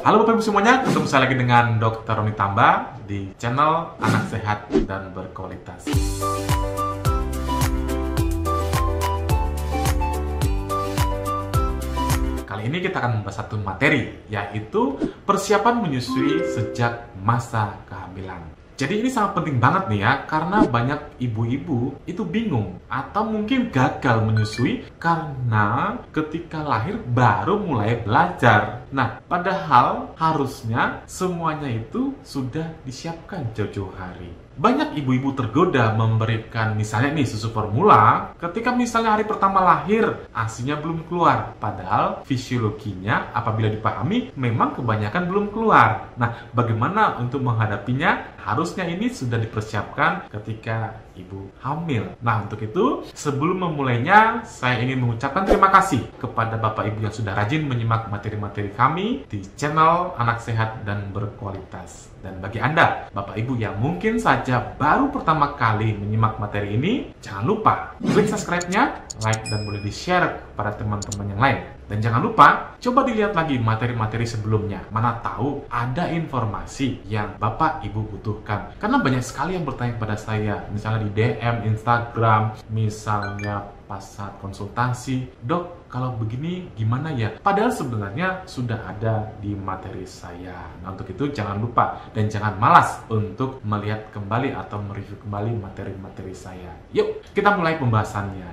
Halo Bapak Ibu semuanya, ketemu saya lagi dengan Dr. Roni Tamba di channel Anak Sehat dan Berkualitas. Kali ini kita akan membahas satu materi, yaitu persiapan menyusui sejak masa kehamilan. Jadi ini sangat penting banget nih ya, karena banyak ibu-ibu itu bingung atau mungkin gagal menyusui karena ketika lahir baru mulai belajar. Nah, padahal harusnya semuanya itu sudah disiapkan jauh-jauh hari. Banyak ibu-ibu tergoda memberikan misalnya nih susu formula ketika misalnya hari pertama lahir ASI-nya belum keluar. Padahal fisiologinya apabila dipahami memang kebanyakan belum keluar. Nah, bagaimana untuk menghadapinya? Harusnya ini sudah dipersiapkan ketika ibu hamil. Nah, untuk itu sebelum memulainya saya ingin mengucapkan terima kasih kepada Bapak Ibu yang sudah rajin menyimak materi-materi kami di channel Anak Sehat dan Berkualitas. Dan bagi Anda, Bapak Ibu yang mungkin saja baru pertama kali menyimak materi ini, jangan lupa klik subscribe-nya, like, dan boleh di-share kepada teman-teman yang lain. Dan jangan lupa, coba dilihat lagi materi-materi sebelumnya. Mana tahu ada informasi yang Bapak Ibu butuhkan. Karena banyak sekali yang bertanya pada saya, misalnya di DM, Instagram, misalnya pas saat konsultasi, "Dok, kalau begini gimana ya?" Padahal sebenarnya sudah ada di materi saya. Nah, untuk itu jangan lupa dan jangan malas untuk melihat kembali atau mereview kembali materi-materi saya. Yuk, kita mulai pembahasannya.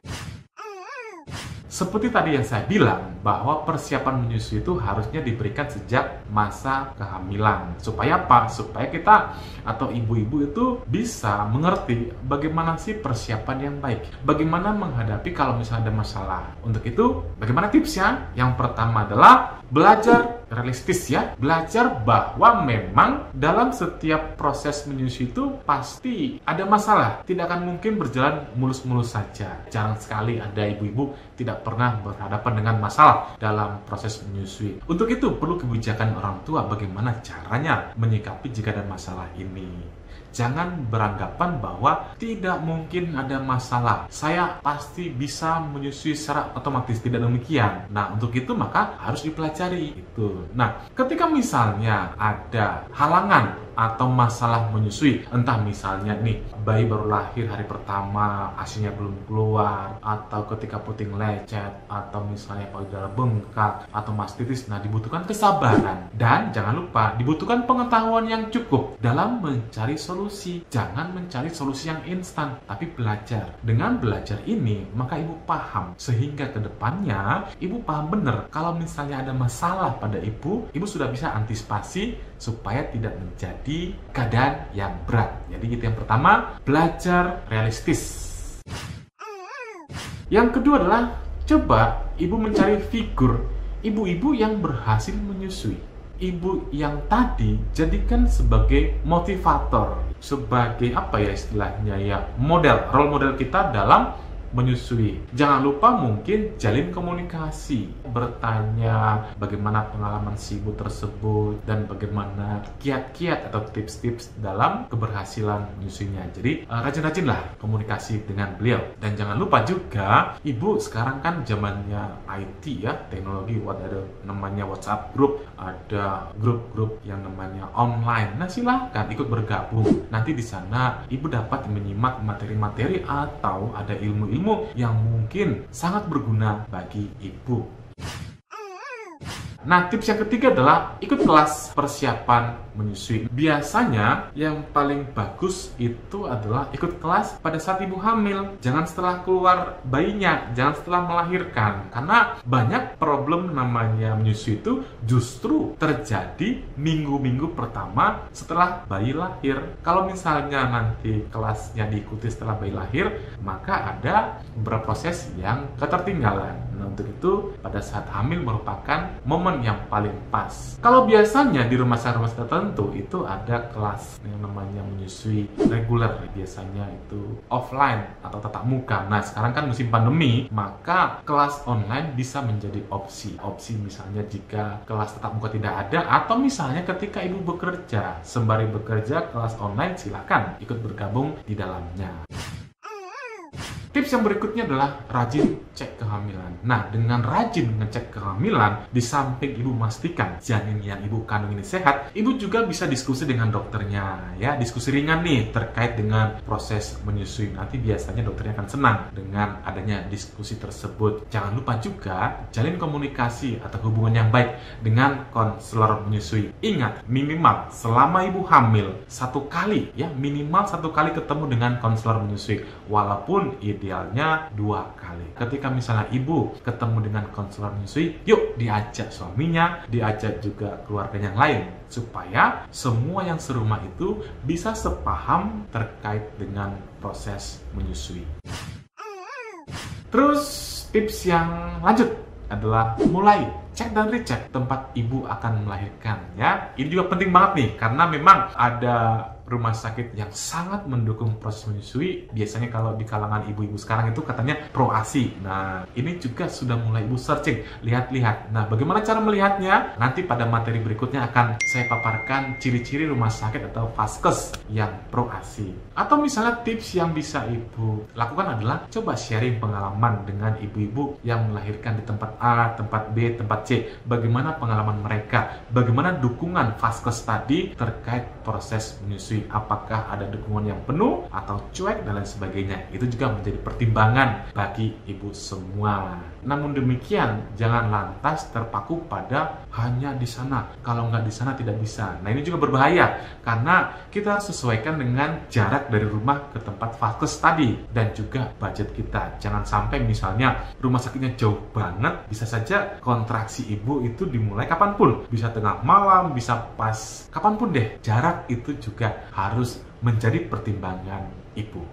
Seperti tadi yang saya bilang, bahwa persiapan menyusui itu harusnya diberikan sejak masa kehamilan. Supaya apa? Supaya kita atau ibu-ibu itu bisa mengerti bagaimana sih persiapan yang baik. Bagaimana menghadapi kalau misalnya ada masalah. Untuk itu, bagaimana tipsnya? Yang pertama adalah belajar realistis ya. Belajar bahwa memang dalam setiap proses menyusui itu pasti ada masalah. Tidak akan mungkin berjalan mulus-mulus saja. Jarang sekali ada ibu-ibu tidak pernah berhadapan dengan masalah dalam proses menyusui. Untuk itu perlu kebijakan orang tua bagaimana caranya menyikapi jika ada masalah ini. Jangan beranggapan bahwa tidak mungkin ada masalah. Saya pasti bisa menyusui secara otomatis. Tidak demikian. Nah, untuk itu maka harus dipelajari itu. Nah, ketika misalnya ada halangan atau masalah menyusui, entah misalnya nih bayi baru lahir hari pertama ASI-nya belum keluar, atau ketika puting lecet, atau misalnya payudara bengkak atau mastitis, nah dibutuhkan kesabaran dan jangan lupa dibutuhkan pengetahuan yang cukup dalam mencari solusi. Jangan mencari solusi yang instan, tapi belajar. Dengan belajar ini maka ibu paham, sehingga kedepannya ibu paham benar kalau misalnya ada masalah pada ibu sudah bisa antisipasi supaya tidak menjadi keadaan yang berat. Jadi itu yang pertama, belajar realistis. Yang kedua adalah coba ibu mencari figur ibu-ibu yang berhasil menyusui. Ibu yang tadi jadikan sebagai motivator, sebagai apa ya istilahnya ya, model, role model kita dalam menyusui. Jangan lupa mungkin jalin komunikasi, bertanya bagaimana pengalaman si ibu tersebut dan bagaimana kiat-kiat atau tips-tips dalam keberhasilan menyusuinya. Jadi rajin-rajinlah komunikasi dengan beliau. Dan jangan lupa juga, ibu sekarang kan zamannya IT ya, teknologi, ada namanya WhatsApp group, ada grup-grup yang namanya online. Nah, silahkan ikut bergabung. Nanti di sana ibu dapat menyimak materi-materi atau ada ilmu-ilmu yang mungkin sangat berguna bagi ibu. Nah, tips yang ketiga adalah ikut kelas persiapan menyusui. Biasanya yang paling bagus itu adalah ikut kelas pada saat ibu hamil. Jangan setelah keluar bayinya, jangan setelah melahirkan. Karena banyak problem namanya menyusui itu justru terjadi minggu-minggu pertama setelah bayi lahir. Kalau misalnya nanti kelasnya diikuti setelah bayi lahir, maka ada beberapa proses yang ketertinggalan. Nah, untuk itu pada saat hamil merupakan momen yang paling pas. Kalau biasanya di rumah sakit tertentu itu ada kelas yang namanya menyusui reguler, biasanya itu offline atau tatap muka. Nah, sekarang kan musim pandemi, maka kelas online bisa menjadi opsi. Opsi misalnya jika kelas tatap muka tidak ada, atau misalnya ketika ibu bekerja, sembari bekerja kelas online, silakan ikut bergabung di dalamnya. Tips yang berikutnya adalah rajin cek kehamilan. Nah, dengan rajin ngecek kehamilan, di samping ibu memastikan janin yang ibu kandung ini sehat, ibu juga bisa diskusi dengan dokternya, ya, diskusi ringan nih terkait dengan proses menyusui. Nanti biasanya dokternya akan senang dengan adanya diskusi tersebut. Jangan lupa juga jalin komunikasi atau hubungan yang baik dengan konselor menyusui. Ingat, minimal selama ibu hamil satu kali, ya, minimal satu kali ketemu dengan konselor menyusui, walaupun idealnya 2 kali. Ketika misalnya ibu ketemu dengan konselor menyusui, yuk diajak suaminya, diajak juga keluarga yang lain, supaya semua yang serumah itu bisa sepaham terkait dengan proses menyusui. Terus tips yang lanjut adalah mulai cek dan recheck tempat ibu akan melahirkan, ya. Ini juga penting banget nih, karena memang ada rumah sakit yang sangat mendukung proses menyusui. Biasanya kalau di kalangan ibu-ibu sekarang itu katanya pro ASI. Nah, ini juga sudah mulai ibu searching, lihat-lihat. Nah, bagaimana cara melihatnya? Nanti pada materi berikutnya akan saya paparkan ciri-ciri rumah sakit atau vaskes yang pro ASI. Atau misalnya tips yang bisa ibu lakukan adalah coba sharing pengalaman dengan ibu-ibu yang melahirkan di tempat A, tempat B, tempat C. Bagaimana pengalaman mereka? Bagaimana dukungan vaskes tadi terkait proses menyusui? Apakah ada dukungan yang penuh atau cuek dan lain sebagainya? Itu juga menjadi pertimbangan bagi ibu semua. Namun demikian, jangan lantas terpaku pada hanya di sana. Kalau nggak di sana tidak bisa. Nah, ini juga berbahaya karena kita harus sesuaikan dengan jarak dari rumah ke tempat vaskes tadi dan juga budget kita. Jangan sampai misalnya rumah sakitnya jauh banget, bisa saja kontraksi ibu itu dimulai kapanpun, bisa tengah malam, bisa pas kapanpun deh. Jarak itu juga harus menjadi pertimbangan ibu.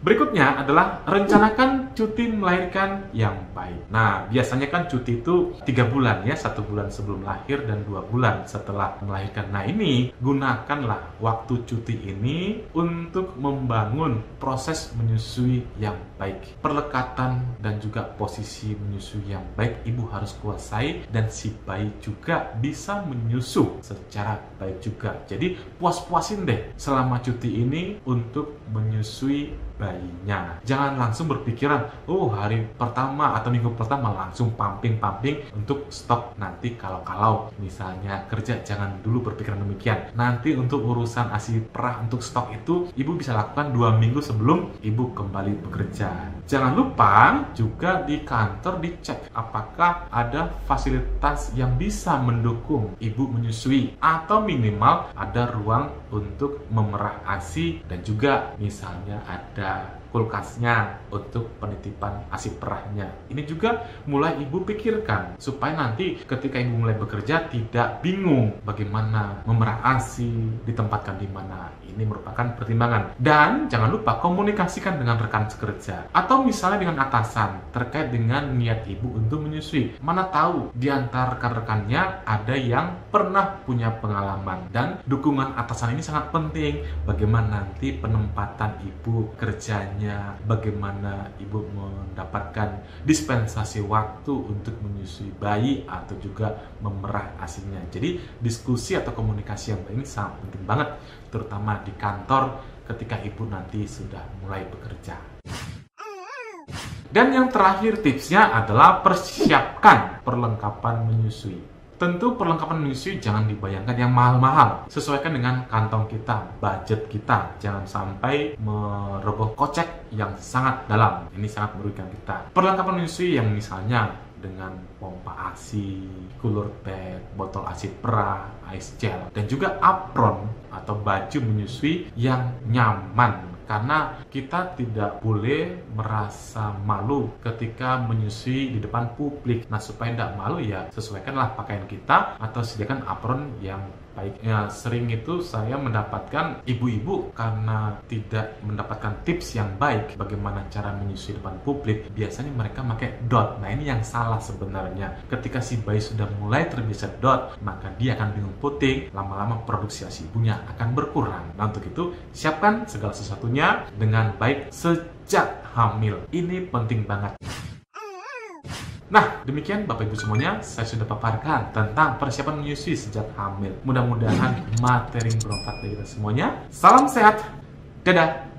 Berikutnya adalah rencanakan cuti melahirkan yang baik. Nah, biasanya kan cuti itu 3 bulan, ya, 1 bulan sebelum lahir dan 2 bulan setelah melahirkan. Nah, ini gunakanlah waktu cuti ini untuk membangun proses menyusui yang baik. Perlekatan dan juga posisi menyusui yang baik ibu harus kuasai, dan si bayi juga bisa menyusu secara baik juga. Jadi puas-puasin deh selama cuti ini untuk menyusui bayinya. Jangan langsung berpikiran, oh hari pertama atau minggu pertama langsung pumping untuk stok nanti kalau misalnya kerja. Jangan dulu berpikiran demikian. Nanti untuk urusan ASI perah untuk stok itu ibu bisa lakukan 2 minggu sebelum ibu kembali bekerja. Jangan lupa juga di kantor dicek apakah ada fasilitas yang bisa mendukung ibu menyusui, atau minimal ada ruang untuk memerah ASI dan juga misalnya ada kulkasnya untuk penitipan ASI perahnya. Ini juga mulai ibu pikirkan supaya nanti ketika ibu mulai bekerja tidak bingung bagaimana memerah ASI, ditempatkan di mana. Ini merupakan pertimbangan. Dan jangan lupa komunikasikan dengan rekan sekerja atau misalnya dengan atasan terkait dengan niat ibu untuk menyusui. Mana tahu di antara rekan-rekannya ada yang pernah punya pengalaman, dan dukungan atasan ini sangat penting. Bagaimana nanti penempatan ibu kerjanya, bagaimana ibu mendapatkan dispensasi waktu untuk menyusui bayi atau juga memerah ASInya. Jadi diskusi atau komunikasi yang ini sangat penting banget, terutama di kantor ketika ibu nanti sudah mulai bekerja. Dan yang terakhir tipsnya adalah persiapkan perlengkapan menyusui. Tentu perlengkapan menyusui jangan dibayangkan yang mahal-mahal. Sesuaikan dengan kantong kita, budget kita. Jangan sampai merogoh kocek yang sangat dalam. Ini sangat merugikan kita. Perlengkapan menyusui yang misalnya dengan pompa ASI, cooler bag, botol ASI perah, ice gel, dan juga apron atau baju menyusui yang nyaman. Karena kita tidak boleh merasa malu ketika menyusui di depan publik. Nah, supaya tidak malu ya sesuaikanlah pakaian kita atau sediakan apron yang baik. Ya, sering itu saya mendapatkan ibu-ibu karena tidak mendapatkan tips yang baik bagaimana cara menyusui depan publik. Biasanya mereka pakai dot. Nah, ini yang salah sebenarnya. Ketika si bayi sudah mulai terbiasa dot, maka dia akan bingung puting. Lama-lama produksi ASI ibunya akan berkurang. Nah, untuk itu siapkan segala sesuatunya dengan baik sejak hamil. Ini penting banget. Nah, demikian Bapak Ibu semuanya, saya sudah paparkan tentang persiapan menyusui sejak hamil. Mudah-mudahan materi bermanfaat bagi kita semuanya. Salam sehat, dadah!